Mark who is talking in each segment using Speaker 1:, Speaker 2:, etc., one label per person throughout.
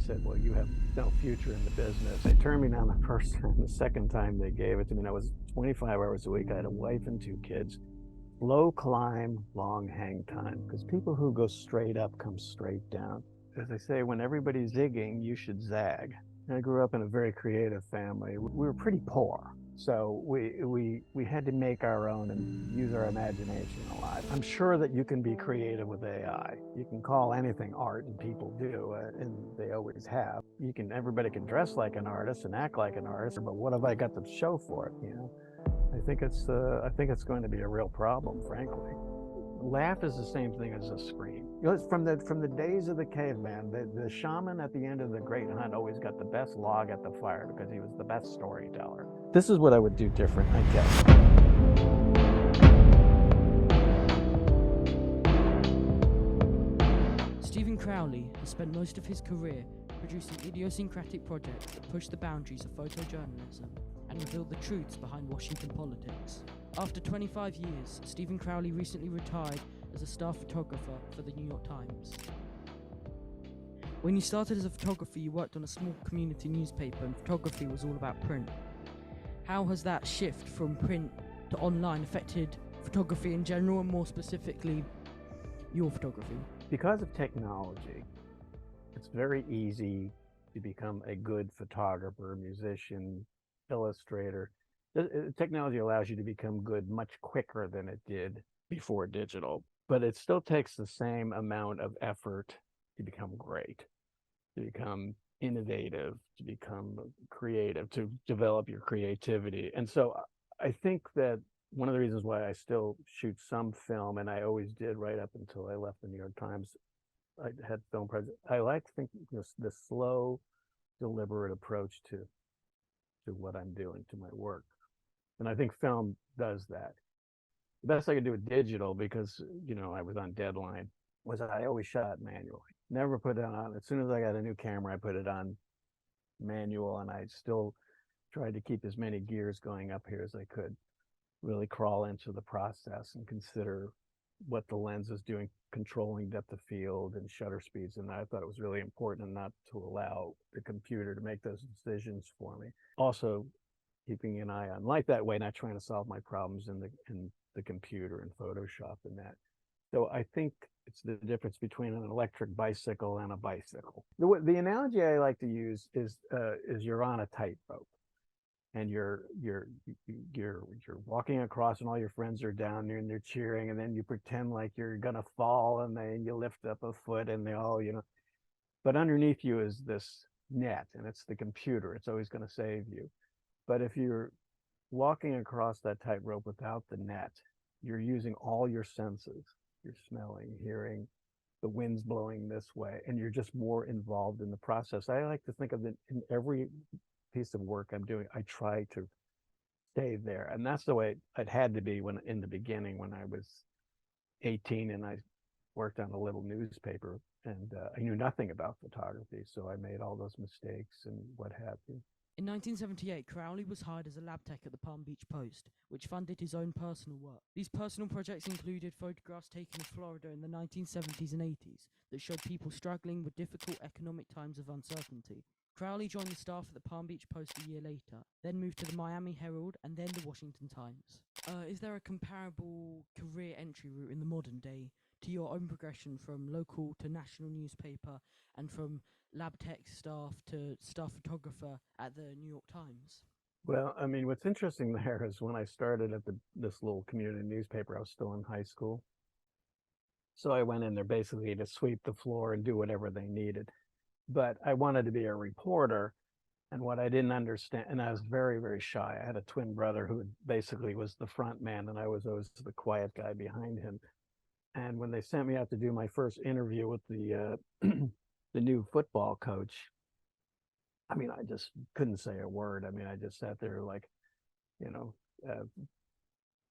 Speaker 1: said, well, you have no future in the business. They turned me down the first time. The second time they gave it to me, and I was 25 hours a week. I had a wife and 2 kids. Low climb, long hang time, because people who go straight up come straight down. As I say, when everybody's zigging, you should zag. I grew up in a very creative family. We were pretty poor, so we had to make our own and use our imagination a lot. I'm sure that you can be creative with AI. You can call anything art, and people do, and they always have. Everybody can dress like an artist and act like an artist, but what have I got to show for it? I think it's going to be a real problem, frankly. Laugh is the same thing as a scream. From the days of the caveman, the shaman at the end of the great hunt always got the best log at the fire because he was the best storyteller. This is what I would do different, I guess.
Speaker 2: Stephen Crowley has spent most of his career producing idiosyncratic projects that push the boundaries of photojournalism and reveal the truths behind Washington politics. After 25 years, Stephen Crowley recently retired as a staff photographer for the New York Times. When you started as a photographer, you worked on a small community newspaper and photography was all about print. How has that shift from print to online affected photography in general, and more specifically, your photography?
Speaker 1: Because of technology, it's very easy to become a good photographer, musician, illustrator. Technology allows you to become good much quicker than it did before digital, but it still takes the same amount of effort to become great, to become innovative, to become creative, to develop your creativity. And so I think that one of the reasons why I still shoot some film, and I always did right up until I left the New York Times, I had film projects. I like to think the slow, deliberate approach to what I'm doing, to my work. And I think film does that. The best I could do with digital, because I was on deadline, was I always shot manually. Never put it on. As soon as I got a new camera, I put it on manual, and I still tried to keep as many gears going up here as I could. Really crawl into the process and consider what the lens is doing, controlling depth of field and shutter speeds. And I thought it was really important not to allow the computer to make those decisions for me. Also, keeping an eye on light that way, not trying to solve my problems in the computer and Photoshop and that. So I think it's the difference between an electric bicycle and a bicycle. The analogy I like to use is you're on a tightrope, and you're walking across, and all your friends are down there and they're cheering, and then you pretend like you're gonna fall, and then you lift up a foot, and they all, but underneath you is this net, and it's the computer. It's always going to save you. But if you're walking across that tightrope without the net, you're using all your senses. You're smelling, hearing, the wind's blowing this way, and you're just more involved in the process. I like to think of it in every piece of work I'm doing. I try to stay there, and that's the way it had to be when in the beginning, when I was 18 and I worked on a little newspaper, and I knew nothing about photography, so I made all those mistakes and what have you.
Speaker 2: In 1978, Crowley was hired as a lab tech at the Palm Beach Post, which funded his own personal work. These personal projects included photographs taken of Florida in the 1970s and 80s that showed people struggling with difficult economic times of uncertainty. Crowley joined the staff at the Palm Beach Post a year later, then moved to the Miami Herald and then the Washington Times. Is there a comparable career entry route in the modern day to your own progression from local to national newspaper and from lab tech staff to staff photographer at the New York Times?
Speaker 1: Well, I mean, what's interesting there is when I started at this little community newspaper, I was still in high school. So I went in there basically to sweep the floor and do whatever they needed. But I wanted to be a reporter, and what I didn't understand, and I was very, very shy. I had a twin brother who basically was the front man, and I was always the quiet guy behind him. And when they sent me out to do my first interview with the the new football coach, I mean, I just couldn't say a word. I mean, I just sat there like,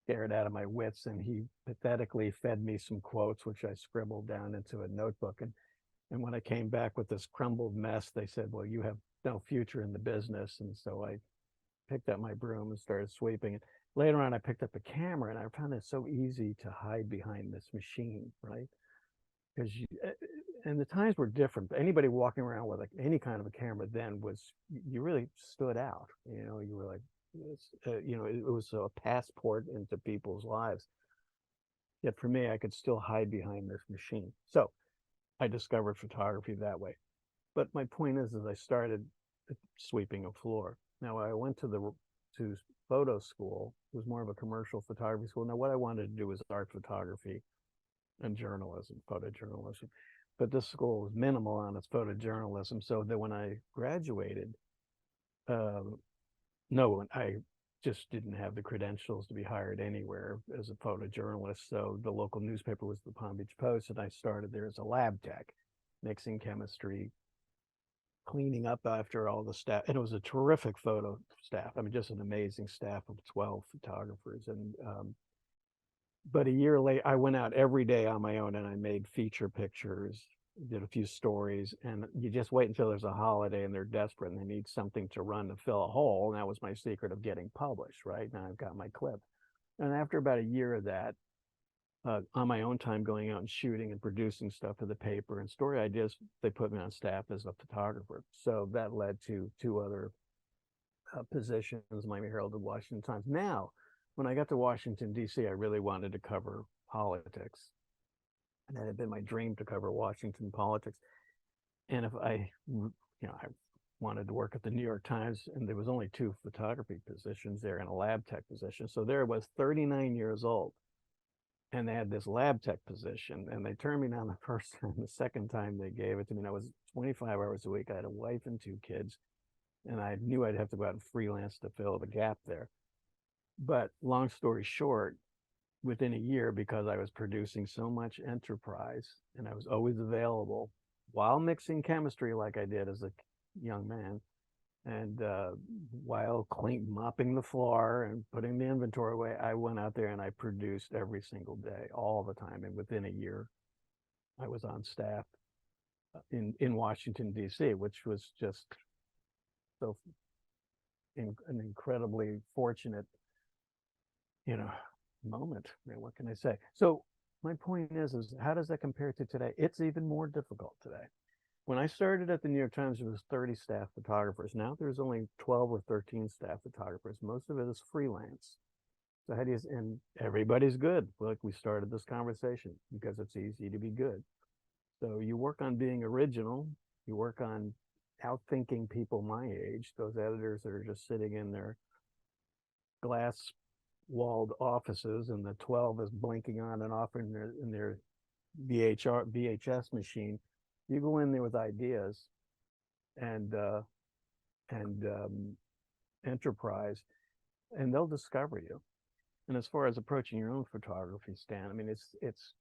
Speaker 1: scared out of my wits. And he pathetically fed me some quotes, which I scribbled down into a notebook. And when I came back with this crumbled mess, they said, well, you have no future in the business. And so I picked up my broom and started sweeping it. Later on, I picked up a camera, and I found it so easy to hide behind this machine, right? Because and the times were different. Anybody walking around with like any kind of a camera then was, you really stood out. You know, you were like, you know, it was a passport into people's lives. Yet for me, I could still hide behind this machine. So I discovered photography that way. But my point is I started sweeping a floor. Now I went to photo school. It was more of a commercial photography school. Now what I wanted to do was art photography and journalism, photojournalism. But this school was minimal on its photojournalism, so that when I graduated, no, I just didn't have the credentials to be hired anywhere as a photojournalist. So the local newspaper was the Palm Beach Post, and I started there as a lab tech, mixing chemistry, cleaning up after all the staff. And it was a terrific photo staff. I mean, just an amazing staff of 12 photographers. And but a year later, I went out every day on my own and I made feature pictures, did a few stories, and you just wait until there's a holiday and they're desperate and they need something to run to fill a hole. And that was my secret of getting published, right? Now I've got my clip. And after about a year of that, on my own time, going out and shooting and producing stuff for the paper and story ideas, they put me on staff as a photographer. So that led to two other positions, Miami Herald and Washington Times. Now, when I got to Washington, D.C., I really wanted to cover politics. And it had been my dream to cover Washington politics. And if I wanted to work at the New York Times, and there was only two photography positions there and a lab tech position. So there I was, 39 years old. And they had this lab tech position, and they turned me down the first time. The second time they gave it to me, and I was 25 hours a week. I had a wife and two kids, and I knew I'd have to go out and freelance to fill the gap there. But long story short, within a year, because I was producing so much enterprise and I was always available while mixing chemistry like I did as a young man, and while mopping the floor and putting the inventory away, I went out there and I produced every single day, all the time. And within a year, I was on staff in Washington, D.C., which was just so an incredibly fortunate moment. I mean, what can I say? So my point is how does that compare to today? It's even more difficult today. When I started at the New York Times, there was 30 staff photographers. Now there's only 12 or 13 staff photographers. Most of it is freelance. So how do you, and everybody's good. Like we started this conversation because it's easy to be good. So you work on being original. You work on outthinking people my age, those editors that are just sitting in their glass walled offices and the 12 is blinking on and off in their VHS machine. You go in there with ideas and enterprise, and they'll discover you. And as far as approaching your own photography, Stan, I mean, it's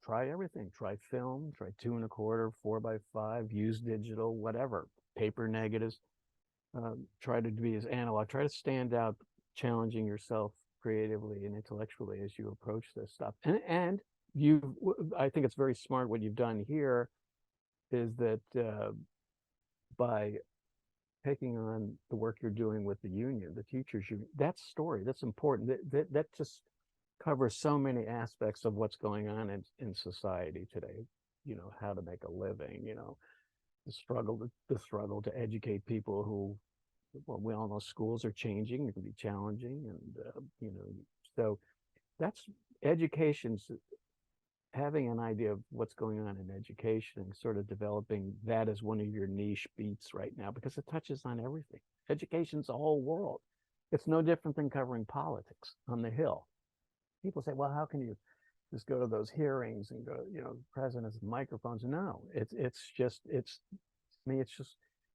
Speaker 1: try everything. Try film, try 2.25, 4x5, use digital, whatever, paper negatives. Try to be as analog. Try to stand out, challenging yourself creatively and intellectually as you approach this stuff. And I think it's very smart what you've done here is that by taking on the work you're doing with the union, the teachers, that story, that's important. That just covers so many aspects of what's going on in society today. How to make a living, the struggle to educate people who, well, we all know schools are changing. It can be challenging. And, so that's education's having an idea of what's going on in education and sort of developing that as one of your niche beats right now, because it touches on everything. Education's a whole world. It's no different than covering politics on the Hill. People say, well, how can you just go to those hearings and go, presidents and microphones? No, it's just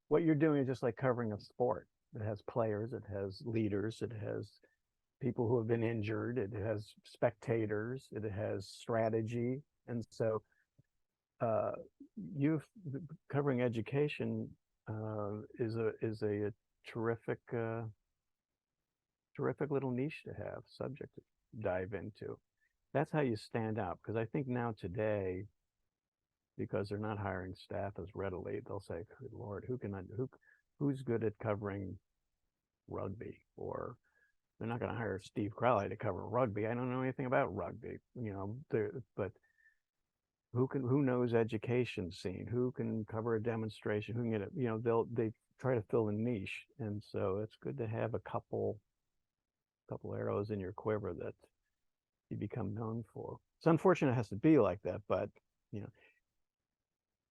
Speaker 1: what you're doing is just like covering a sport. It has players, it has leaders, it has people who have been injured, it has spectators, it has strategy. And so covering education is a terrific little niche to have, subject to dive into. That's how you stand out, because I think now today, because they're not hiring staff as readily, they'll say, good Lord, who's good at covering rugby? Or they're not going to hire Steve Crowley to cover rugby. I don't know anything about rugby, but who knows education scene, who can cover a demonstration, who can get it, they try to fill a niche. And so it's good to have a couple arrows in your quiver that you become known for. It's unfortunate it has to be like that, but you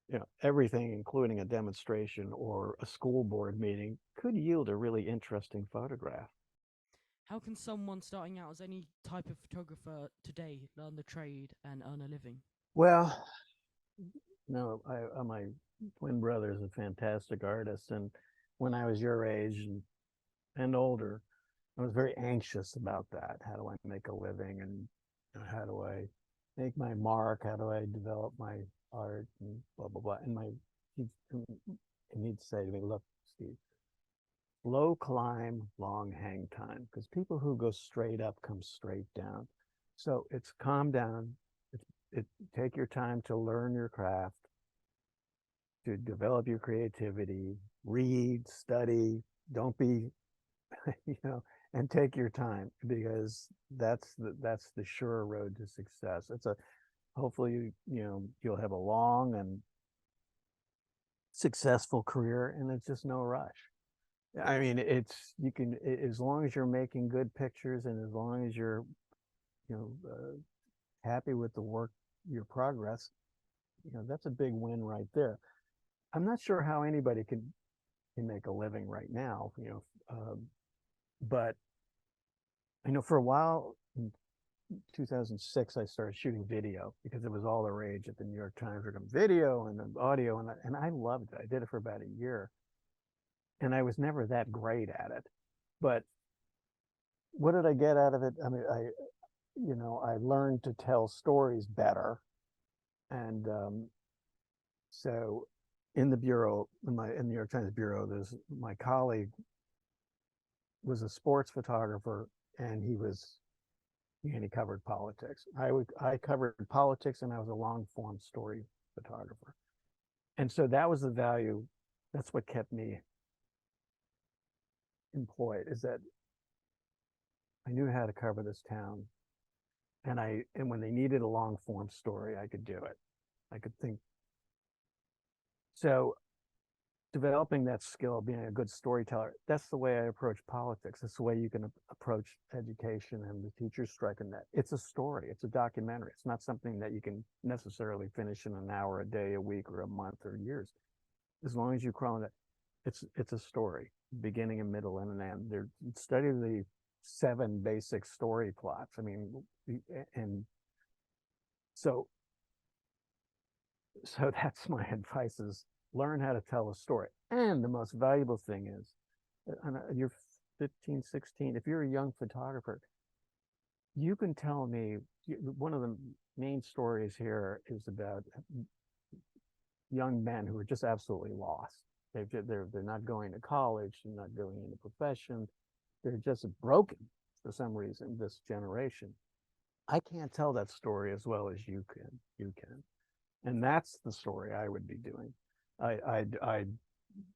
Speaker 1: know, everything, including a demonstration or a school board meeting, could yield a really interesting photograph.
Speaker 2: How can someone starting out as any type of photographer today learn the trade and earn a living?
Speaker 1: Well, no, my twin brother is a fantastic artist, and when I was your age and older, I was very anxious about that. How do I make a living, and how do I make my mark? How do I develop my art, and blah blah blah. And he'd say to me, "Look, Steve, low climb, long hang time, because people who go straight up come straight down. So it's calm down. Take your time to learn your craft, to develop your creativity, read, study. Don't be, and take your time, because that's the sure road to success. Hopefully you'll have a long and successful career, and it's just no rush. I mean, you can, as long as you're making good pictures, and as long as you're you know happy with the work, your progress, that's a big win right there. I'm not sure how anybody can make a living right now, but for a while in 2006 I started shooting video, because it was all the rage at the New York Times, regarding video and audio, and I loved it. I did it for about a year, and I was never that great at it. But what did I get out of it? I mean, I learned to tell stories better. And so in the bureau, in the New York Times bureau, there's my colleague was a sports photographer, and he covered politics. I covered politics, and I was a long form story photographer. And so that was the value. That's what kept me employed, is that I knew how to cover this town, and when they needed a long form story, I could do it. I could think. So developing that skill of being a good storyteller, that's the way I approach politics. That's the way you can approach education and the teachers striking that. It's a story. It's a documentary. It's not something that you can necessarily finish in an hour, a day, a week, or a month, or years. As long as you crawl in that, it's a story, beginning and middle and an end. Study the 7 basic story plots. I mean, and so that's my advice, is learn how to tell a story. And the most valuable thing is, you're 15, 16, if you're a young photographer, you can tell me, one of the main stories here is about young men who are just absolutely lost. They're not going to college, they're not going into profession, they're just broken for some reason, this generation. I can't tell that story as well as you can. And that's the story I would be doing. I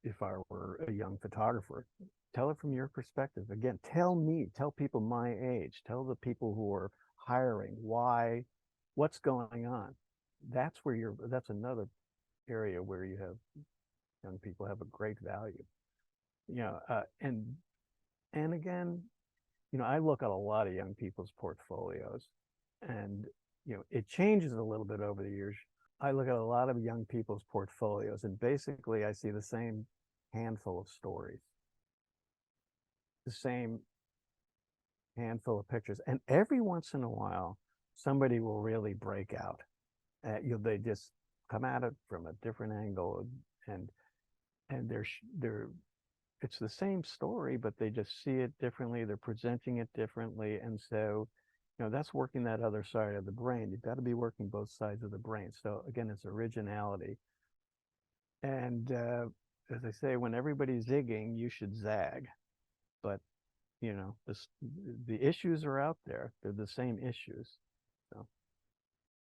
Speaker 1: if I were a young photographer, tell it from your perspective. Again, tell people my age, tell the people who are hiring what's going on. That's another area where you have young people have a great value. And again, I look at a lot of young people's portfolios, and it changes a little bit over the years. I look at a lot of young people's portfolios, and basically I see the same handful of stories, the same handful of pictures, and every once in a while somebody will really break out. They just come at it from a different angle, and it's the same story, but they just see it differently. They're presenting it differently, and so that's working that other side of the brain. You've got to be working both sides of the brain. So again, it's originality. And as I say, when everybody's zigging, you should zag. But the issues are out there. They're the same issues. So.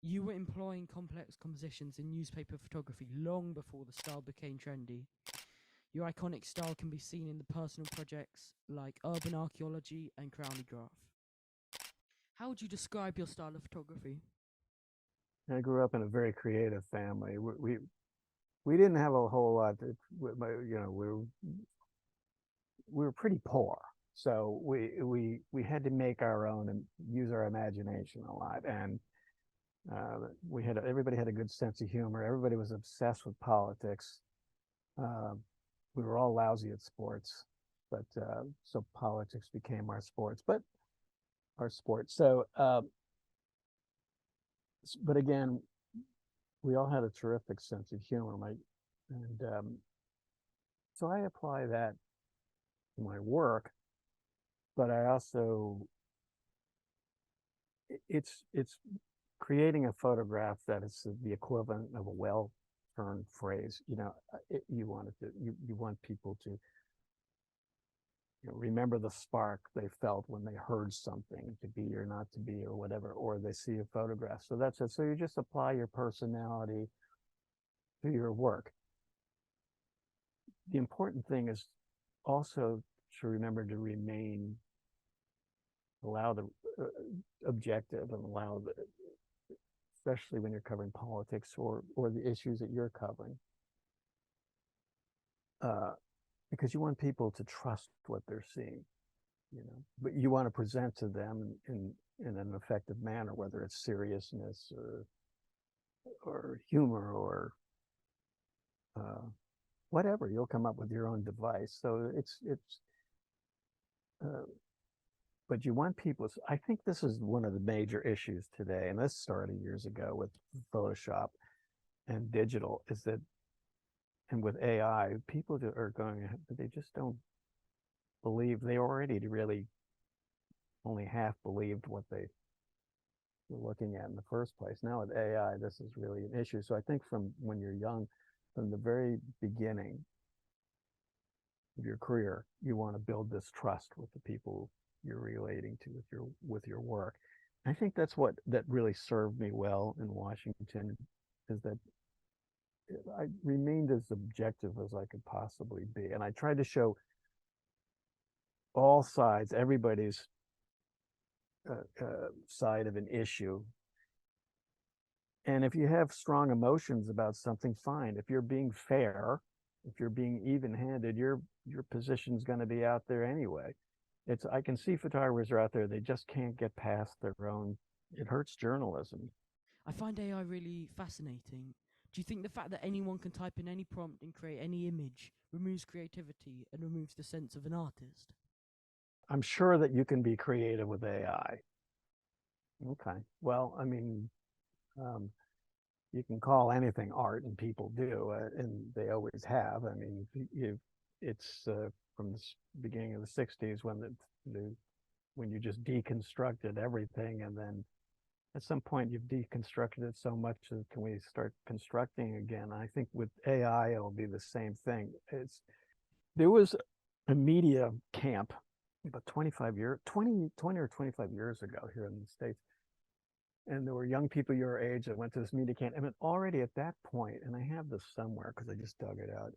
Speaker 2: You were employing complex compositions in newspaper photography long before the style became trendy. Your iconic style can be seen in the personal projects like urban archaeology and Crowley graph. How would you describe your style of photography?
Speaker 1: I grew up in a very creative family. We didn't have a whole lot. We were pretty poor, so we had to make our own and use our imagination a lot. And we had everybody had a good sense of humor. Everybody was obsessed with politics. Uh, we were all lousy at sports, but so politics became our sports, but our sport. So, but again, we all had a terrific sense of humor, and so I apply that to my work. But I also, it's creating a photograph that is the equivalent of a well-turned phrase. You want it to, you want people to remember the spark they felt when they heard something, to be or not to be or whatever, or they see a photograph. So that's it. So you just apply your personality to your work. The important thing is also to remember to allow the objective, and allow the, especially when you're covering politics or the issues that you're covering, because you want people to trust what they're seeing, but you want to present to them in an effective manner, whether it's seriousness or humor or whatever. You'll come up with your own device. So but you want people. I think this is one of the major issues today, and this started years ago with Photoshop and digital, is that, and with AI, people are going, they just don't believe. They already really only half believed what they were looking at in the first place. Now with AI, this is really an issue. So I think from when you're young, from the very beginning of your career, you want to build this trust with the people you're relating to with your work. I think that's that really served me well in Washington, is that I remained as objective as I could possibly be, and I tried to show all sides, everybody's side of an issue. And if you have strong emotions about something, fine. If you're being fair, if you're being even-handed, your position's going to be out there anyway. I can see photographers are out there, they just can't get past their own. It hurts journalism.
Speaker 2: I find AI really fascinating. Do you think the fact that anyone can type in any prompt and create any image removes creativity and removes the sense of an artist?
Speaker 1: I'm sure that you can be creative with AI. Okay. Well, I mean, you can call anything art, and people do, and they always have. I mean, it's from the beginning of the '60s when you just deconstructed everything, and then at some point you've deconstructed it so much that can we start constructing again? I think with AI it'll be the same thing. There was a media camp about 20 or 25 years ago here in the States, and there were young people your age that went to this media camp. I mean, already at that point, and I have this somewhere because I just dug it out,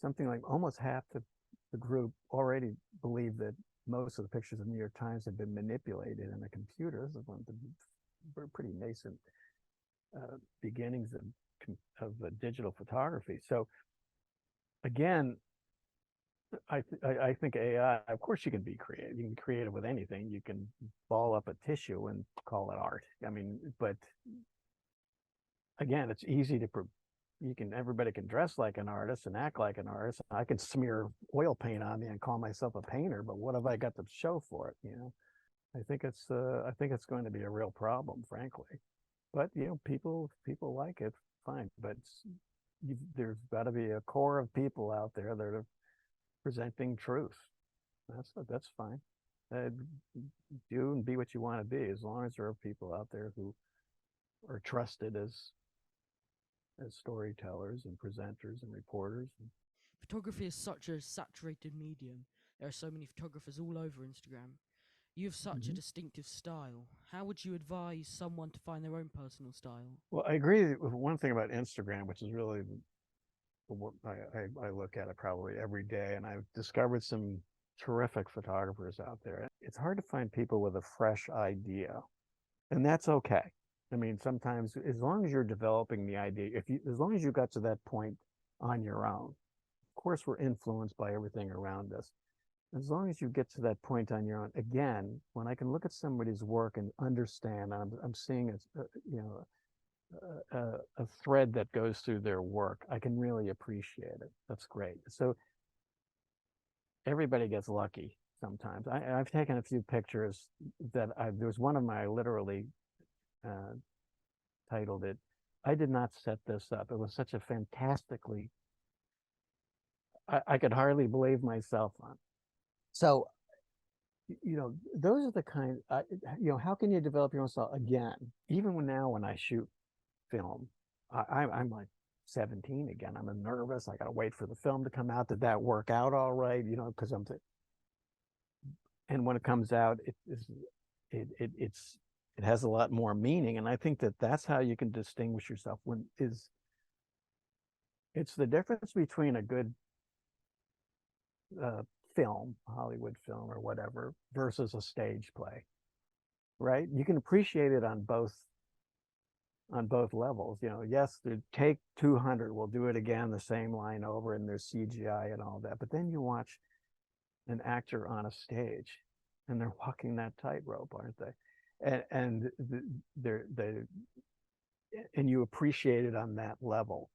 Speaker 1: something like almost half the group already believed that most of the pictures of the New York Times had been manipulated in a computer. This is one of the pretty nascent beginnings of digital photography. So again, I think AI, of course you can be creative. You can be creative with anything. You can ball up a tissue and call it art. I mean, but again, it's easy to, everybody can dress like an artist and act like an artist. I can smear oil paint on me and call myself a painter, but what have I got to show for it? I think it's going to be a real problem, frankly. But people like it, fine. But there's got to be a core of people out there that are presenting truth. That's fine. Do and be what you want to be, as long as there are people out there who are trusted as storytellers and presenters and reporters.
Speaker 2: Photography is such a saturated medium. There are so many photographers all over Instagram. You have such a distinctive style. How would you advise someone to find their own personal style?
Speaker 1: Well, I agree with one thing about Instagram, which is really what I look at it probably every day, and I've discovered some terrific photographers out there. It's hard to find people with a fresh idea, and that's okay. I mean, sometimes as long as you're developing the idea, as long as you got to that point on your own, of course, we're influenced by everything around us. As long as you get to that point on your own, again, when I can look at somebody's work and understand, I'm seeing a thread that goes through their work, I can really appreciate it. That's great. So everybody gets lucky sometimes. I've taken a few pictures that there was one of my, I literally titled it, I did not set this up. It was such a fantastically, I could hardly believe myself on. So, those are the kind, how can you develop your own style? Again, even now when I shoot film, I'm like 17 again. I'm nervous. I got to wait for the film to come out. Did that work out all right? Because and when it comes out, it has a lot more meaning. And I think that's how you can distinguish yourself. It's the difference between a good film, Hollywood film or whatever, versus a stage play, right? You can appreciate it on both levels. Yes, the take 200, we'll do it again, the same line over, and there's CGI and all that. But then you watch an actor on a stage, and they're walking that tightrope, aren't they? And you appreciate it on that level.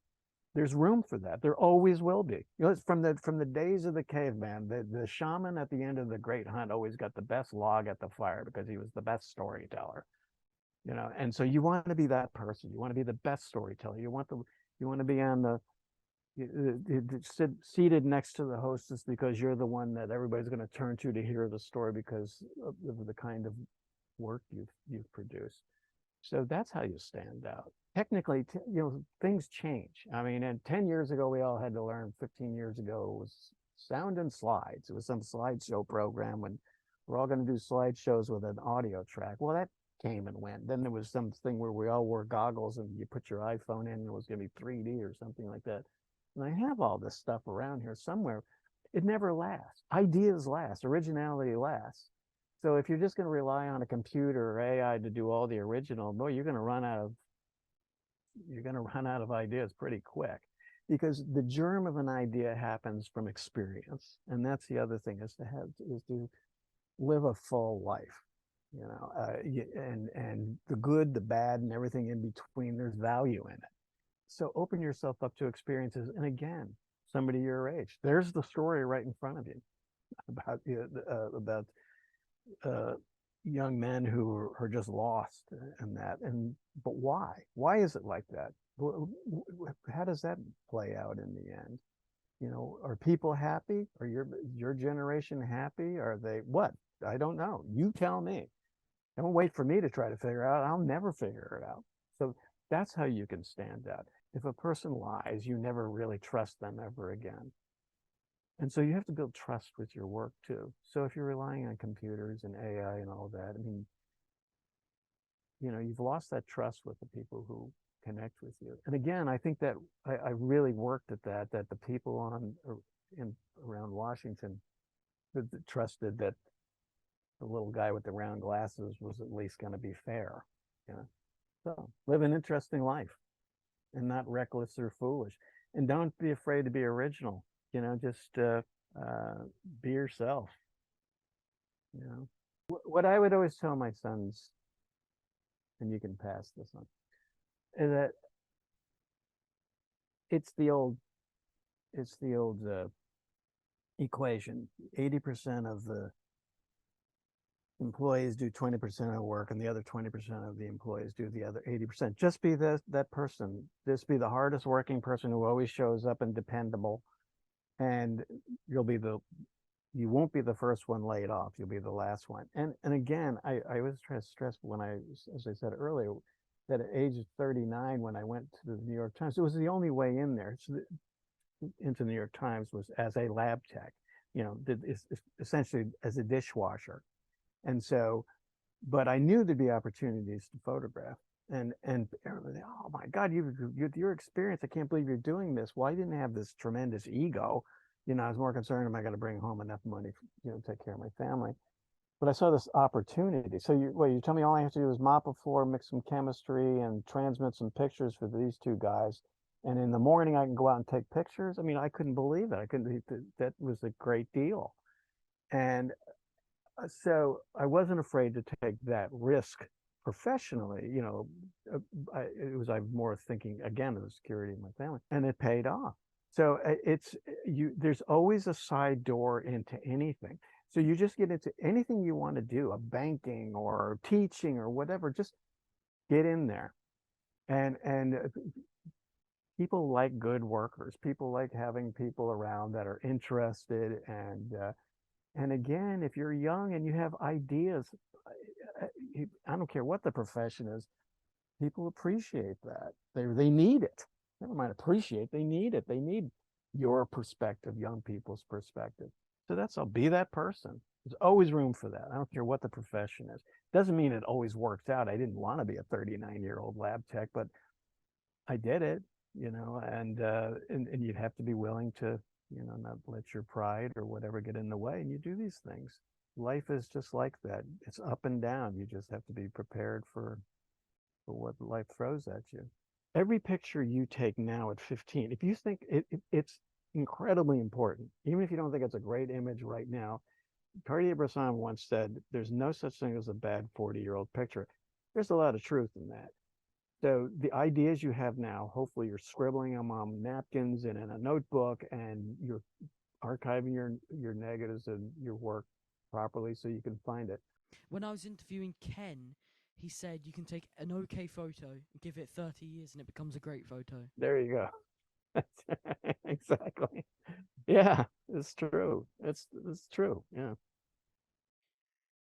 Speaker 1: There's room for that. There always will be. It's from the days of the caveman. The shaman at the end of the great hunt always got the best log at the fire because he was the best storyteller. And so you want to be that person. You want to be the best storyteller. You want to be on seated next to the hostess because you're the one that everybody's going to turn to hear the story because of the kind of work you've produced. So that's how you stand out. Technically, things change. I mean, and 10 years ago, we all had to learn. 15 years ago, it was sound and slides. It was some slideshow program when we're all going to do slideshows with an audio track. Well, that came and went. Then there was something where we all wore goggles and you put your iPhone in and it was going to be 3D or something like that. And I have all this stuff around here somewhere. It never lasts. Ideas last. Originality lasts. So if you're just going to rely on a computer or AI to do all the original, boy, you're going to run out of ideas pretty quick, because the germ of an idea happens from experience. And that's the other thing, is to live a full life, and the good, the bad, and everything in between, there's value in it. So open yourself up to experiences. And again, somebody your age, there's the story right in front of you about young men who are just lost but why is it like that? How does that play out in the end? Are people happy? Are your generation happy? Are they what? I don't know. You tell me. Don't wait for me to try to figure out. I'll never figure it out. So that's how you can stand out. If a person lies, you never really trust them ever again. And so you have to build trust with your work too. So if you're relying on computers and AI and all that, I mean, you've lost that trust with the people who connect with you. And again, I think that I really worked at that the people around Washington trusted that the little guy with the round glasses was at least going to be fair. So live an interesting life and not reckless or foolish. And don't be afraid to be original. Just be yourself. What I would always tell my sons, and you can pass this on, is that it's the old equation. 80% of the employees do 20% of work, and the other 20% of the employees do the other 80%. Just be that person. Just be the hardest working person who always shows up and dependable. And you won't be the first one laid off. You'll be the last one. And again, I always try to stress as I said earlier, that at age 39, when I went to the New York Times, it was the only way in there. So into the New York Times was as a lab tech, essentially as a dishwasher. And so, but I knew there'd be opportunities to photograph. And everybody, oh my God, your experience, I can't believe you're doing this. Well, I didn't have this tremendous ego. I was more concerned, am I going to bring home enough money, to take care of my family? but I saw this opportunity. So you tell me all I have to do is mop a floor, mix some chemistry, and transmit some pictures for these two guys. And in the morning, I can go out and take pictures. I mean, I couldn't believe it. I couldn't, that was a great deal. And so I wasn't afraid to take that risk professionally. It was I more thinking again of the security of my family, and it paid off. So it's you. There's always a side door into anything. So you just get into anything you want to do, a banking or teaching or whatever. Just get in there, and people like good workers. People like having people around that are interested and again, if you're young and you have ideas, I don't care what the profession is, people appreciate that. They need it. Never mind appreciate, they need it. They need your perspective, young people's perspective. So I'll be that person. There's always room for that. I don't care what the profession is. Doesn't mean it always works out. I didn't want to be a 39-year-old lab tech, but I did it, and you'd have to be willing to not let your pride or whatever get in the way, and you do these things. Life is just like that. It's up and down. You just have to be prepared for what life throws at you. Every picture you take now at 15, if you think it's incredibly important, even if you don't think it's a great image right now, Cartier-Bresson once said, there's no such thing as a bad 40-year-old picture. There's a lot of truth in that. So the ideas you have now, hopefully you're scribbling them on napkins and in a notebook, and you're archiving your negatives and your work properly so you can find it.
Speaker 2: When I was interviewing Ken, he said you can take an okay photo, give it 30 years, and it becomes a great photo.
Speaker 1: There you go. Exactly. Yeah, it's true. It's true. Yeah.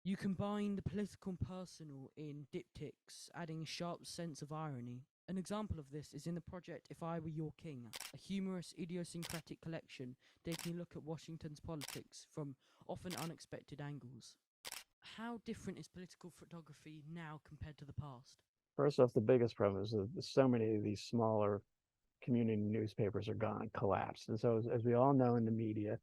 Speaker 2: You combine the political and personal in diptychs, adding a sharp sense of irony. An example of this is in the project If I Were Your King, a humorous, idiosyncratic collection taking a look at Washington's politics from often unexpected angles. How different is political photography now compared to the past?
Speaker 1: First off, the biggest problem is that so many of these smaller community newspapers are gone, collapsed. And so, as we all know in the media,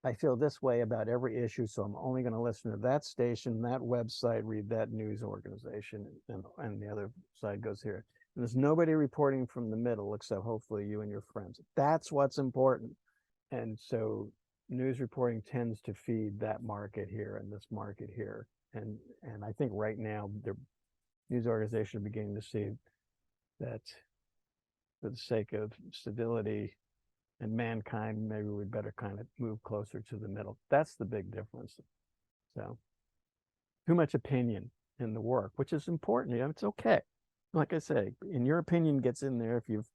Speaker 1: I feel this way about every issue, so I'm only going to listen to that station, that website, read that news organization, and the other side goes here. And there's nobody reporting from the middle except hopefully you and your friends. That's what's important. And so news reporting tends to feed that market here and this market here. And I think right now the news organizations are beginning to see that for the sake of stability and mankind, maybe we'd better kind of move closer to the middle. That's the big difference. So too much opinion in the work, which is important. It's okay. Like I say, in your opinion gets in there if you've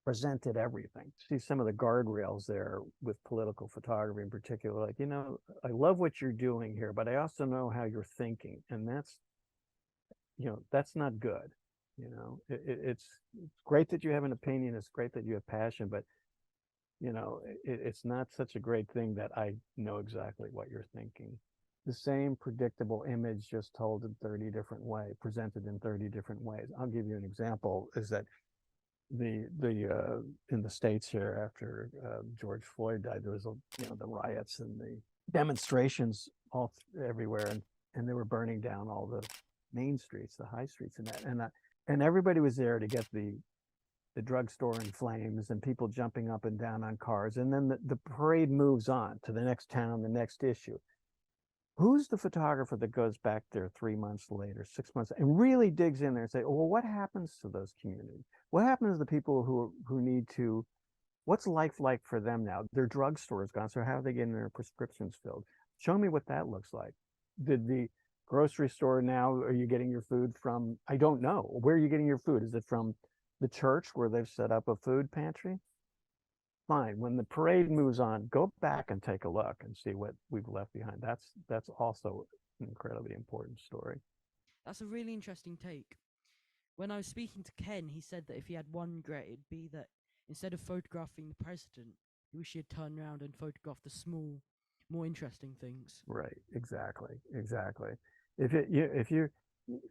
Speaker 1: presented everything. See some of the guardrails there with political photography in particular, like, I love what you're doing here, but I also know how you're thinking. And that's not good. It's great that you have an opinion. It's great that you have passion, but it's not such a great thing that I know exactly what you're thinking. The same predictable image just told in 30 different ways, presented in 30 different ways. I'll give you an example, is that the in the States here after George Floyd died, there was the riots and the demonstrations all everywhere, and they were burning down all the main streets, the high streets, and that, and everybody was there to get the drugstore in flames and people jumping up and down on cars. And then the parade moves on to the next town, the next issue. Who's the photographer that goes back there 3 months later, 6 months, and really digs in there and say, well, what happens to those communities? What happens to the people who need to, what's life like for them now? Their drugstore is gone, so how are they getting their prescriptions filled? Show me what that looks like. Did the grocery store now, are you getting your food from, I don't know. Where are you getting your food? Is it from the church where they've set up a food pantry? Fine. When the parade moves on, go back and take a look and see what we've left behind. That's also an incredibly important story.
Speaker 2: That's a really interesting take. When I was speaking to Ken, he said that if he had one regret, it'd be that instead of photographing the president, he wish he had turned around and photographed the small, more interesting things.
Speaker 1: Right. Exactly. If you're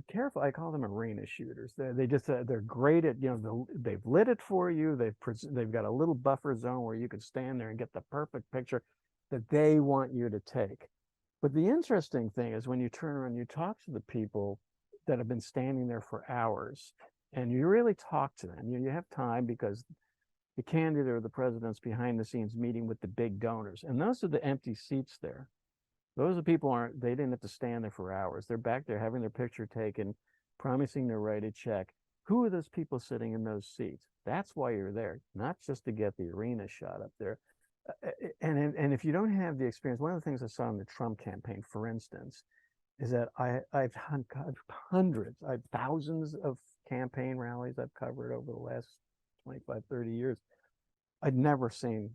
Speaker 1: careful, I call them arena shooters. They just they're great at they've lit it for you. They've got a little buffer zone where you could stand there and get the perfect picture that they want you to take. But the interesting thing is when you turn around, you talk to the people that have been standing there for hours, and you really talk to them. You have time because the candidate or the president's behind the scenes meeting with the big donors, and those are the empty seats there. Those are people they didn't have to stand there for hours. They're back there having their picture taken, promising to write a check. Who are those people sitting in those seats? That's why you're there, not just to get the arena shot up there. And if you don't have the experience, one of the things I saw in the Trump campaign, for instance, is that I've hundreds, I've thousands of campaign rallies I've covered over the last 25, 30 years. I'd never seen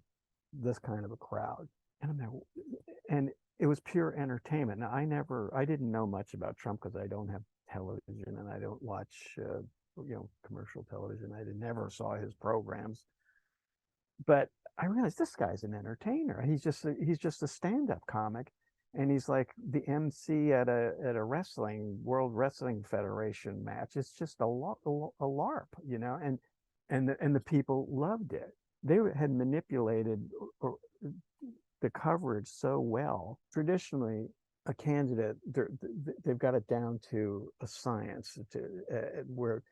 Speaker 1: this kind of a crowd. And it was pure entertainment. Now, I didn't know much about Trump because I don't have television and I don't watch, commercial television. I never saw his programs. But I realized this guy's an entertainer. He's just a stand-up comic, and he's like the MC at a World Wrestling Federation match. It's just a LARP, and the people loved it. They had manipulated the coverage so well. Traditionally, a candidate, they've got it down to a science where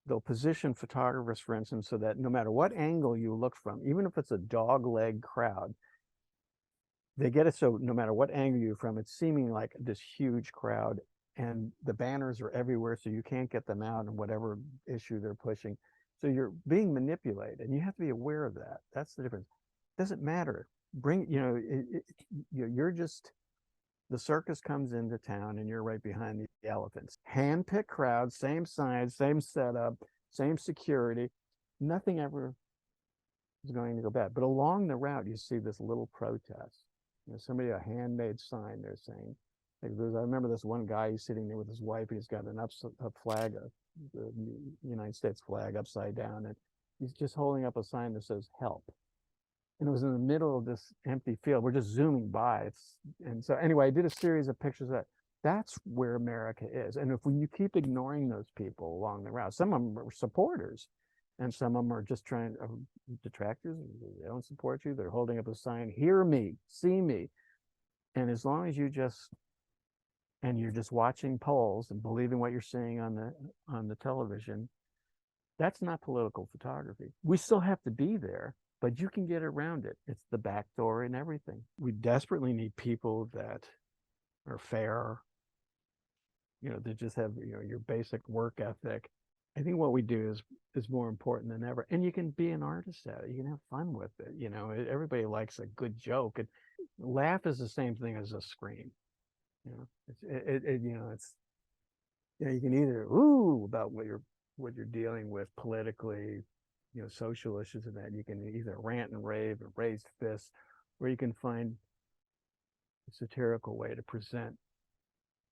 Speaker 1: they'll position photographers, for instance, so that no matter what angle you look from, even if it's a dog-leg crowd, they get it so no matter what angle you're from, it's seeming like this huge crowd, and the banners are everywhere, so you can't get them out in whatever issue they're pushing. So you're being manipulated, and you have to be aware of that. That's the difference. It doesn't matter. You're just, the circus comes into town and you're right behind the elephants. Hand-picked crowd, same signs, same setup, same security. Nothing ever is going to go bad. But along the route, you see this little protest. Somebody, a handmade sign they're saying. I remember this one guy, he's sitting there with his wife. He's got a flag, the United States flag upside down, and he's just holding up a sign that says help. And it was in the middle of this empty field. We're just zooming by. And so anyway, I did a series of pictures of that. That's where America is. And if you keep ignoring those people along the route, some of them are supporters, and some of them are just detractors. They don't support you. They're holding up a sign, hear me, see me. And as long as you're just watching polls and believing what you're seeing on the television, that's not political photography. We still have to be there, but you can get around it. It's the back door and everything. We desperately need people that are fair, that just have, your basic work ethic. I think what we do is more important than ever. And you can be an artist at it. You can have fun with it. Everybody likes a good joke. And laugh is the same thing as a scream. You can either about what you're dealing with politically, social issues, and that you can either rant and rave or raise fists, or you can find a satirical way to present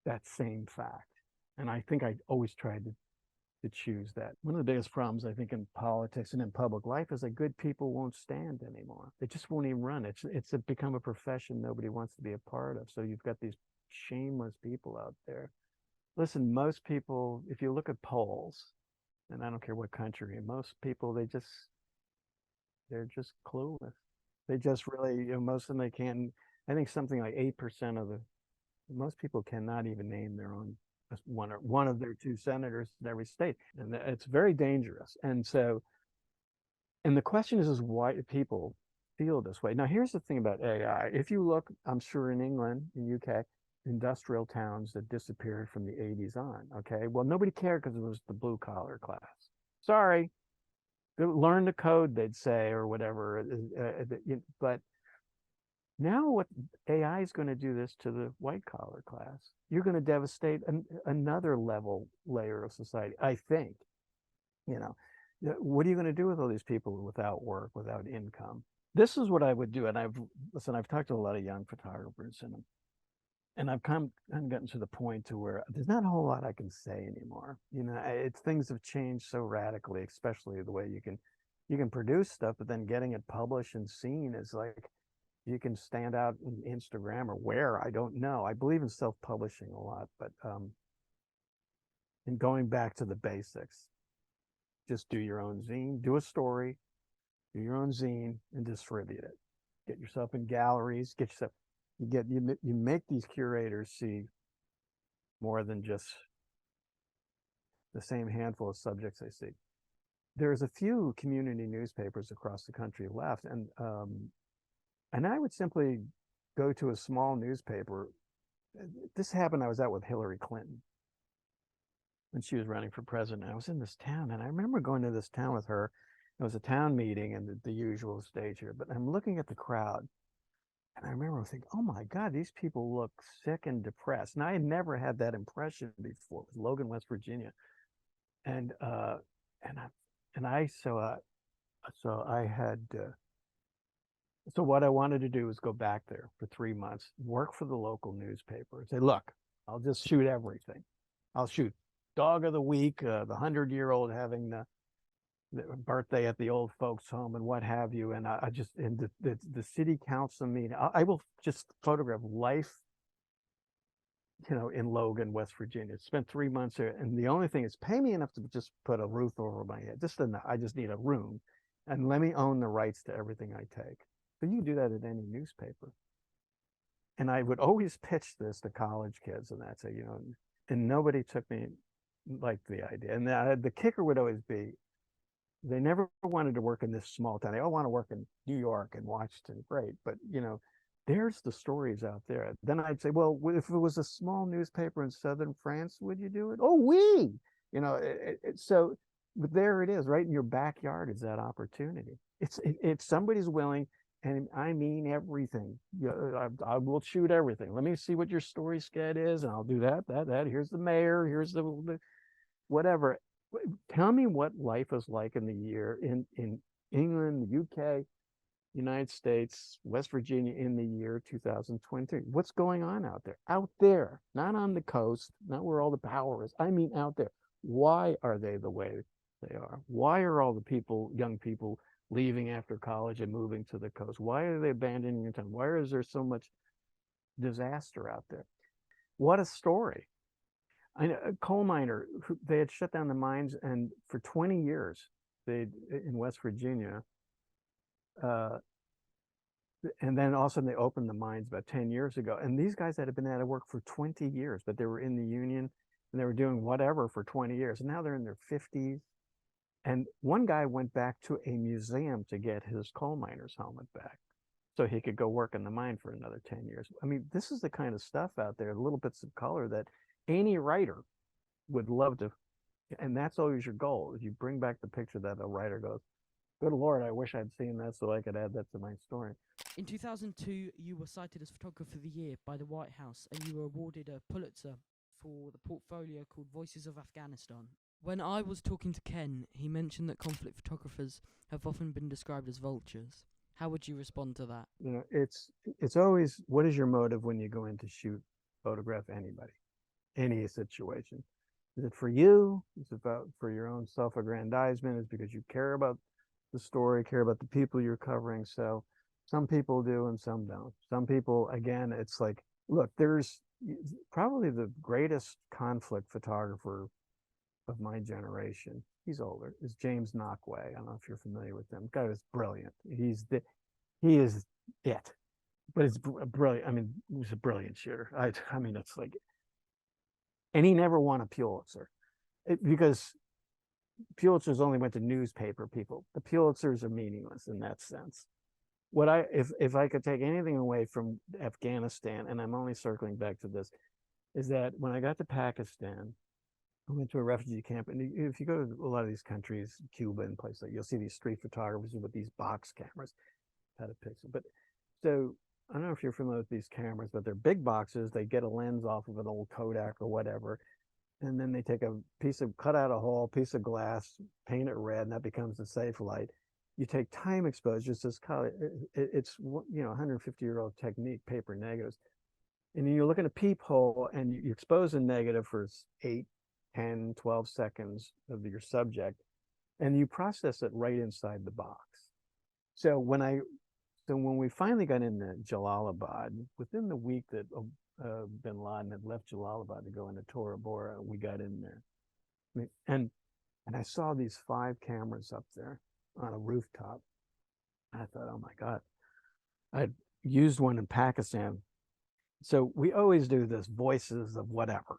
Speaker 1: that same fact. And I think I always tried to choose that. One of the biggest problems, I think, in politics and in public life is that good people won't stand anymore. They just won't even run. It's become a profession nobody wants to be a part of. So you've got these shameless people out there. Listen, most people, if you look at polls, and I don't care what country, most people, they're just clueless. They just really, most of them, they can't, I think something like 8% of most people cannot even name their own, one of their two senators in every state. And it's very dangerous. And the question is why do people feel this way? Now, here's the thing about AI. If you look, I'm sure in England, in UK, industrial towns that disappeared from the 80s on, okay? Well, nobody cared because it was the blue collar class. Sorry, learn the code, they'd say, or whatever. But now what AI is going to do this to the white collar class. You're going to devastate another layer of society, I think. What are you going to do with all these people without work, without income? This is what I would do. And I've talked to a lot of young photographers, and I've kind of gotten to the point to where there's not a whole lot I can say anymore. Things have changed so radically, especially the way you can produce stuff, but then getting it published and seen is like, you can stand out in Instagram or where, I don't know. I believe in self-publishing a lot, but and going back to the basics, just do your own zine, do a story, do your own zine, and distribute it. Get yourself in galleries, You make these curators see more than just the same handful of subjects they see. There's a few community newspapers across the country left, and I would simply go to a small newspaper. This happened. I was out with Hillary Clinton when she was running for president. I was in this town, and I remember going to this town with her. It was a town meeting and the usual stage here, but I'm looking at the crowd, and I remember thinking, oh my God, these people look sick and depressed. And I had never had that impression before. It was Logan, West Virginia. And and I and I so I had so what I wanted to do was go back there for 3 months, work for the local newspaper, say, look, I'll just shoot everything. I'll shoot dog of the week, the 100-year-old having the birthday at the old folks home and what have you. And I just, in the city council meeting, I will just photograph life, in Logan, West Virginia. Spent 3 months there, and the only thing is pay me enough to just put a roof over my head. Just enough. I just need a room, and let me own the rights to everything I take. But you can do that at any newspaper. And I would always pitch this to college kids, and that's and nobody took me like the idea. And the kicker would always be, they never wanted to work in this small town. They all want to work in New York and Washington. Great, but there's the stories out there. Then I'd say, well, if it was a small newspaper in southern France, would you do it? Oh, so, but there it is, right in your backyard is that opportunity. It's somebody's willing, and I mean everything. I will shoot everything. Let me see what your story sketch is, and I'll do that. Here's the mayor. Here's the whatever. Tell me what life is like in the year in England, the UK, United States, West Virginia in the year 2020. What's going on out there? Out there, not on the coast, not where all the power is. I mean out there. Why are they the way they are? Why are all the young people leaving after college and moving to the coast? Why are they abandoning your town? Why is there so much disaster out there? What a story. A coal miner, they had shut down the mines, and for 20 years, in West Virginia, and then all of a sudden they opened the mines about 10 years ago. And these guys that had been out of work for 20 years, but they were in the union and they were doing whatever for 20 years. And now they're in their 50s. And one guy went back to a museum to get his coal miner's helmet back so he could go work in the mine for another 10 years. I mean, this is the kind of stuff out there, little bits of color that any writer would love to. And that's always your goal, is you bring back the picture that a writer goes, good Lord, I wish I'd seen that so I could add that to my story.
Speaker 2: In 2002, you were cited as Photographer of the Year by the White House, and you were awarded a Pulitzer for the portfolio called Voices of Afghanistan. When I was talking to Ken, he mentioned that conflict photographers have often been described as vultures. How would you respond to that?
Speaker 1: It's always, what is your motive when you go in to photograph anybody, any situation? Is it for you? Is it about for your own self-aggrandizement? Is it because you care about the story, care about the people you're covering? So some people do and some don't. Some people, again, it's like, look, there's probably the greatest conflict photographer of my generation. He's older, is James Knockway. I don't know if you're familiar with him. The guy was brilliant. He is it. But it's brilliant. I mean, he's a brilliant shooter. I mean, it's like, and he never won a Pulitzer because Pulitzers only went to newspaper people. The Pulitzers are meaningless in that sense. If I could take anything away from Afghanistan, and I'm only circling back to this, is that when I got to Pakistan, I went to a refugee camp, and if you go to a lot of these countries, Cuba and places, you'll see these street photographers with these box cameras, how to pixel. But so I don't know if you're familiar with these cameras, but they're big boxes. They get a lens off of an old Kodak or whatever, and then they take cut out a hole, piece of glass, paint it red, and that becomes the safe light. You take time exposure, it's 150-year-old technique, paper negatives. And then you look at a peephole and you expose a negative for 8, 10, 12 seconds of your subject, and you process it right inside the box. So when we finally got into Jalalabad, within the week that bin Laden had left Jalalabad to go into Tora Bora, we got in there. I mean, and I saw these 5 cameras up there on a rooftop. I thought, oh my God. I'd used one in Pakistan So we always do this voices of whatever.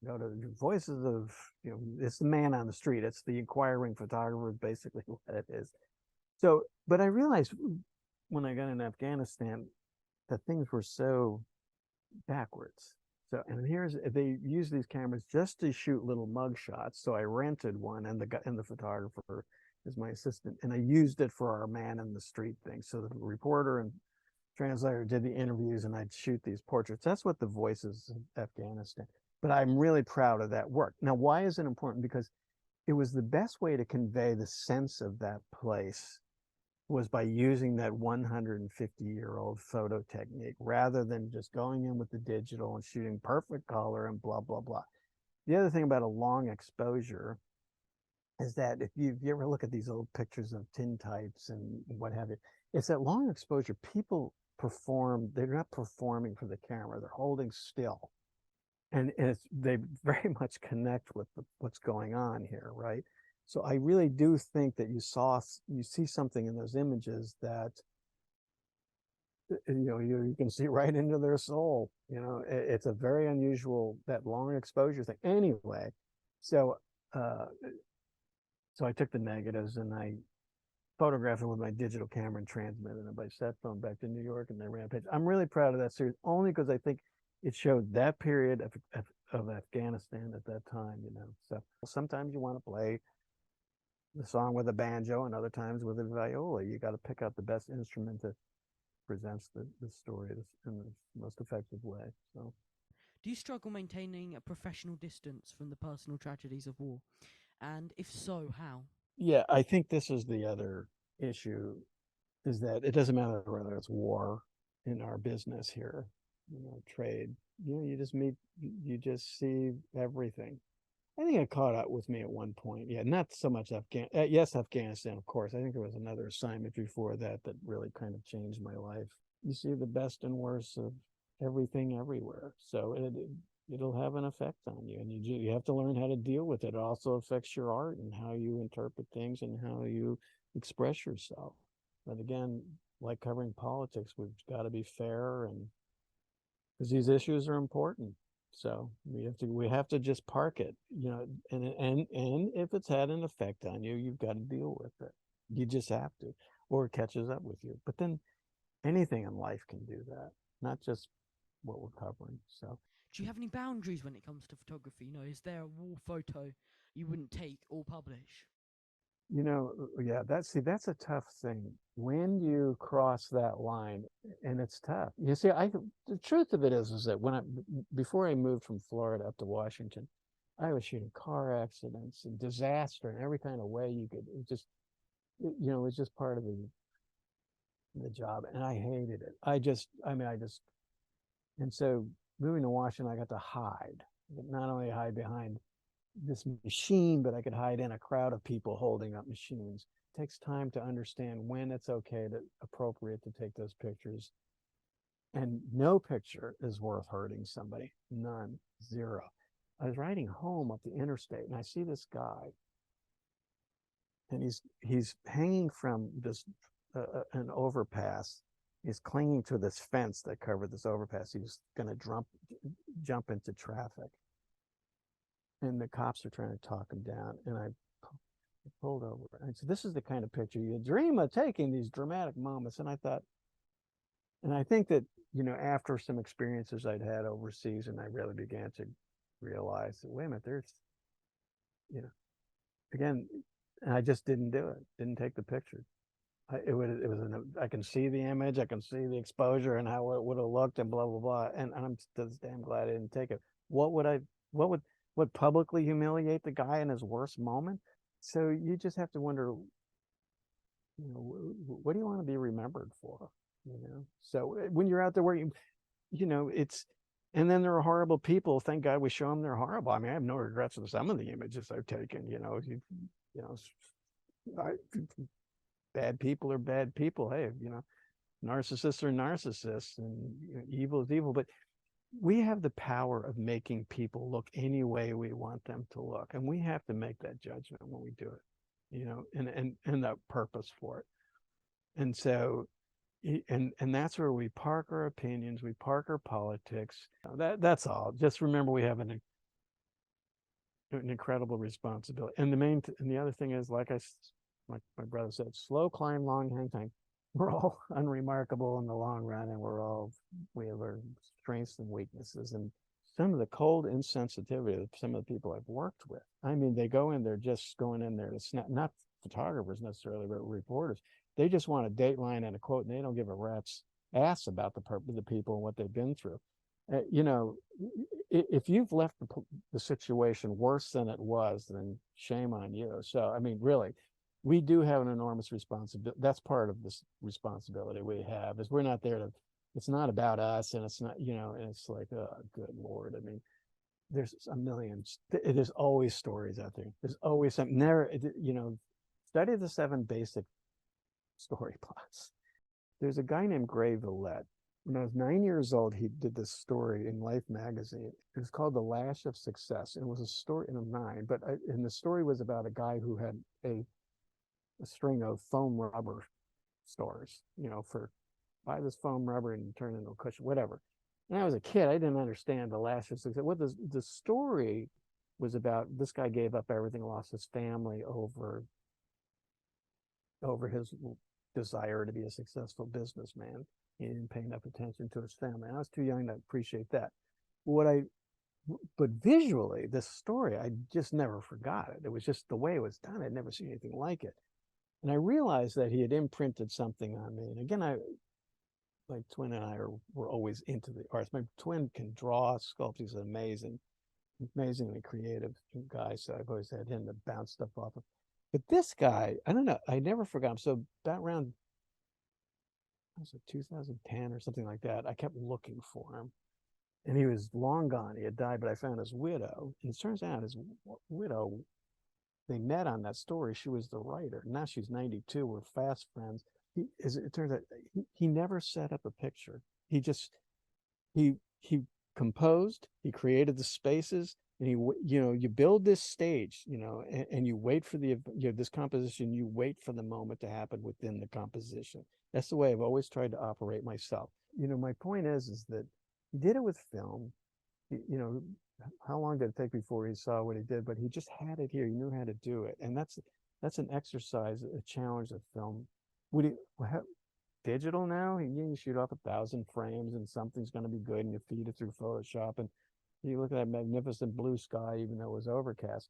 Speaker 1: Go to voices of, it's the man on the street. It's the inquiring photographer, basically what it is. So, but I realized when I got in Afghanistan that things were so backwards. So, and they use these cameras just to shoot little mug shots. So I rented one, and the photographer is my assistant, and I used it for our man in the street thing. So the reporter and translator did the interviews, and I'd shoot these portraits. That's what the Voices of Afghanistan. But I'm really proud of that work. Now, why is it important? Because it was the best way to convey the sense of that place was by using that 150-year-old photo technique rather than just going in with the digital and shooting perfect color and blah, blah, blah. The other thing about a long exposure is that if you ever look at these old pictures of tintypes and what have you, it's that long exposure. People perform, they're not performing for the camera, they're holding still. And they very much connect with what's going on here, right? So I really do think that you see something in those images that you can see right into their soul. It's a very unusual, that long exposure thing. Anyway, so so I took the negatives and I photographed them with my digital camera and transmitted them by sat phone back to New York, and they ran a page. I'm really proud of that series only because I think it showed that period of Afghanistan at that time. So sometimes you want to play the song with a banjo, and other times with a viola. You got to pick out the best instrument that presents the story in the most effective way. So,
Speaker 2: Do you struggle maintaining a professional distance from the personal tragedies of war? And if so, how?
Speaker 1: yeah, I think this is the other issue, is that it doesn't matter whether it's war in our business here, trade. You just see everything. I think it caught up with me at one point. Yeah, not so much yes, Afghanistan, of course. I think there was another assignment before that that really kind of changed my life. You see the best and worst of everything everywhere. So it'll have an effect on you, and you have to learn how to deal with it. It also affects your art and how you interpret things and how you express yourself. But again, like covering politics, we've got to be fair, and because these issues are important. So we have to just park it, and if it's had an effect on you, you've got to deal with it. You just have to, or it catches up with you. But then anything in life can do that, not just what we're covering. So
Speaker 2: Do you have any boundaries when it comes to photography? Is there a war photo you wouldn't take or publish?
Speaker 1: yeah, that's a tough thing when you cross that line, and it's tough. The truth of it is that before I moved from Florida up to Washington, I was shooting car accidents and disaster in every kind of way you could. It was just part of the job, and I hated it. And so moving to Washington, I got to hide. Not only hide behind this machine, but I could hide in a crowd of people holding up machines. It takes time to understand when it's appropriate to take those pictures. And no picture is worth hurting somebody. None. Zero. I was riding home up the interstate, and I see this guy, and he's hanging from this an overpass. He's clinging to this fence that covered this overpass. He was going to jump into traffic, and the cops are trying to talk him down. And I pulled over. And so this is the kind of picture you dream of taking, these dramatic moments. And I thought, and I think that, after some experiences I'd had overseas, and I really began to realize that, wait a minute, there's, again, and I just didn't do it. Didn't take the picture. I can see the image, I can see the exposure and how it would have looked and blah, blah, blah. And I'm just damn glad I didn't take it. What would publicly humiliate the guy in his worst moment? So you just have to wonder, what do you want to be remembered for? So when you're out there where and then there are horrible people. Thank God we show them they're horrible. I mean, I have no regrets with some of the images I've taken. Bad people are bad people. Hey, narcissists are narcissists, and evil is evil. But we have the power of making people look any way we want them to look, and we have to make that judgment when we do it, and the purpose for it. And so and that's where we park our opinions, we park our politics. That's all. Just remember we have an incredible responsibility. And and the other thing is, like my brother said, slow climb, long hang time. We're all unremarkable in the long run, and we have our strengths and weaknesses. And some of the cold insensitivity of some of the people I've worked with. I mean, they go in, they're just going in there to snap, not photographers necessarily, but reporters. They just want a dateline and a quote, and they don't give a rat's ass about the people and what they've been through. You know, if you've left the situation worse than it was, then shame on you. So, I mean, really, we do have an enormous responsibility. That's part of this responsibility we have, is we're not there to, it's not about us, and it's not, and it's like, oh, good Lord. I mean, there's a million, there's always stories out there. There's always something there, study the 7 basic story plots. There's a guy named Gray Villette. When I was 9 years old, he did this story in Life magazine. It was called The Lash of Success. And it was a story, and I'm 9, and the story was about a guy who had a string of foam rubber stores, buy this foam rubber and turn it into a cushion, whatever. And I was a kid, I didn't understand the lash of success. What the story was about, this guy gave up everything, lost his family over his desire to be a successful businessman. He didn't pay enough attention to his family. I was too young to appreciate that. But visually, this story, I just never forgot it. It was just the way it was done. I'd never seen anything like it. And I realized that he had imprinted something on me. And again, my twin and I were always into the arts. My twin can draw, sculpt. He's an amazingly creative guy. So I've always had him to bounce stuff off of. But this guy, I don't know, I never forgot him. So about around, was it 2010 or something like that, I kept looking for him. And he was long gone. He had died, but I found his widow. And it turns out his widow, they met on that story. She was the writer. Now she's 92. We're fast friends. It turns out he never set up a picture. He composed, he created the spaces, and you build this stage, and you wait for this composition, you wait for the moment to happen within the composition. That's the way I've always tried to operate myself. My point is that he did it with film. How long did it take before he saw what he did? But he just had it here. He knew how to do it. And that's an exercise, a challenge of film. Digital now, you shoot off 1,000 frames and something's going to be good, and you feed it through Photoshop, and you look at that magnificent blue sky, even though it was overcast.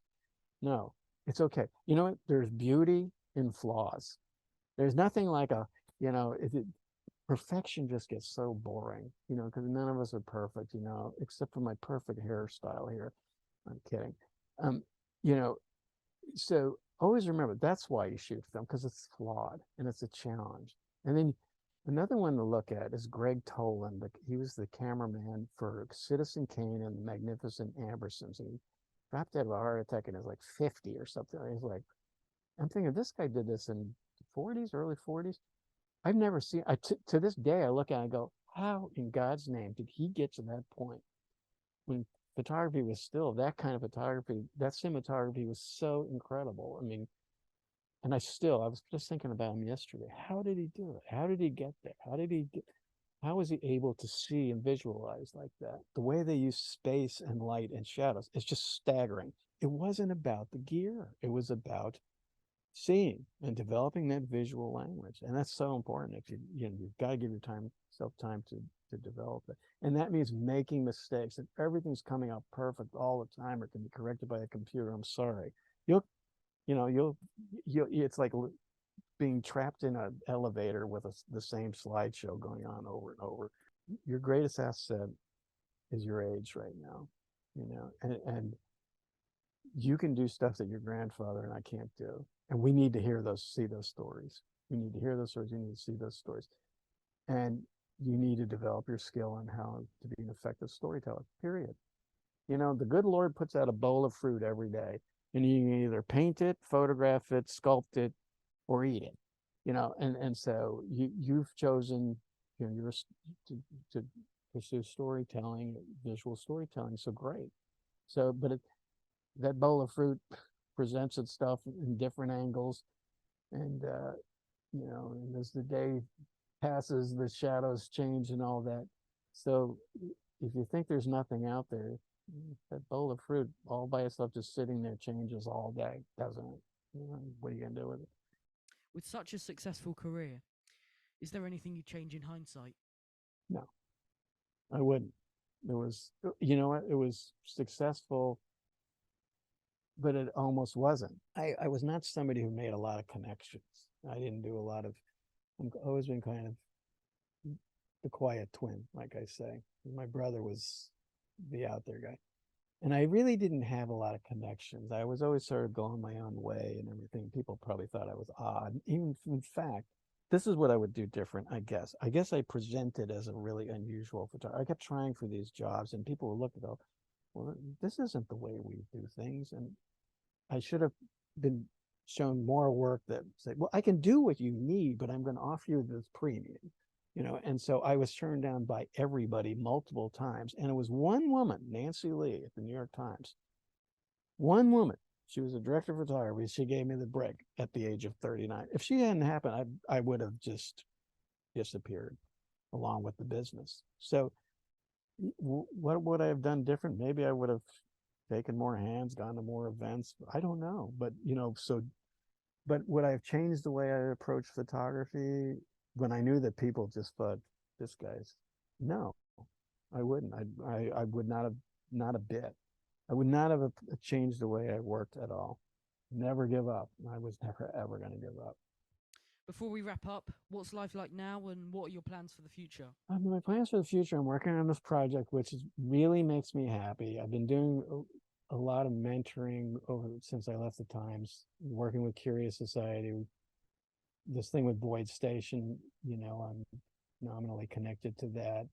Speaker 1: No, it's okay. You know what? There's beauty in flaws. There's nothing like perfection just gets so boring, because none of us are perfect, except for my perfect hairstyle here. I'm kidding. So always remember, that's why you shoot film, because it's flawed and it's a challenge. And then another one to look at is Greg Toland. He was the cameraman for Citizen Kane and the Magnificent Ambersons. And he dropped dead of a heart attack and he was like 50 or something. He's like, I'm thinking, this guy did this in the 40s, early 40s. I've never seen, to this day, I look at it and go, how in God's name did he get to that point when photography was still that kind of photography? That cinematography was so incredible. I mean, and I was just thinking about him yesterday. How did he do it? How did he get there? How was he able to see and visualize like that? The way they use space and light and shadows, it's just staggering. It wasn't about the gear. It was about seeing and developing that visual language. And that's so important. If you've got to give yourself time to develop it. And that means making mistakes. If everything's coming out perfect all the time or can be corrected by a computer, I'm sorry. It's like being trapped in an elevator with the same slideshow going on over and over. Your greatest asset is your age right now, and you can do stuff that your grandfather and I can't do. And we need to see those stories. We need to hear those stories. You need to see those stories. And you need to develop your skill on how to be an effective storyteller, period. The good Lord puts out a bowl of fruit every day. And you can either paint it, photograph it, sculpt it, or eat it, and so you've chosen, to pursue storytelling, visual storytelling. So great. So, but that bowl of fruit presents its stuff in different angles, and and as the day passes, the shadows change and all that. So if you think there's nothing out there, that bowl of fruit all by itself just sitting there changes all day, doesn't it? What are you gonna do with it?
Speaker 2: With such a successful career, is there anything you'd change in hindsight?
Speaker 1: No, I wouldn't. It was, you know what? It was successful, but it almost wasn't. I was not somebody who made a lot of connections. I didn't do a lot of, I've always been kind of the quiet twin, like I say. My brother was the out there guy. And I really didn't have a lot of connections. I was always sort of going my own way and everything. People probably thought I was odd. Even in fact, this is what I would do different, I guess. I guess I presented as a really unusual photographer. I kept trying for these jobs, and people would look and go, well, this isn't the way we do things. And I should have been shown more work that said, well, I can do what you need, but I'm going to offer you this premium. And so I was turned down by everybody multiple times. And it was one woman, Nancy Lee at the New York Times, one woman. She was a director of photography. She gave me the break at the age of 39. If she hadn't happened, I would have just disappeared along with the business. So what would I have done different? Maybe I would have taken more hands, gone to more events. I don't know. But, but would I have changed the way I approach photography when I knew that people just thought, this guy's, no, I wouldn't. I would not have, not a bit. I would not have changed the way I worked at all. Never give up. I was never, ever going to give up.
Speaker 2: Before we wrap up, what's life like now and what are your plans for the future?
Speaker 1: My plans for the future, I'm working on this project, which really makes me happy. I've been doing a lot of mentoring since I left the Times, working with Curious Society. This thing with Boyd Station, I'm nominally connected to that.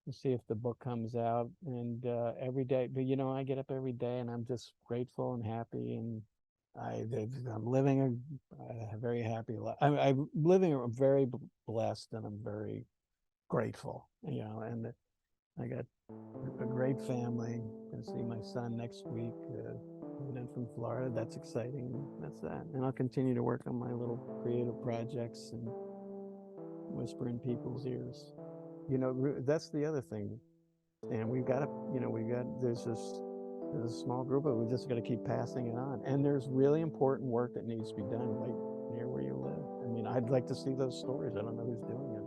Speaker 1: We'll see if the book comes out. And every day, but I get up every day and I'm just grateful and happy. And I'm living a very happy life. I'm living a very blessed, and I'm very grateful. And I got a great family. Going to see my son next week. Coming in from Florida. That's exciting. That's that. And I'll continue to work on my little creative projects and whisper in people's ears. That's the other thing. And there's a small group, but we just got to keep passing it on. And there's really important work that needs to be done right near where you live. I mean, I'd like to see those stories. I don't know who's doing it.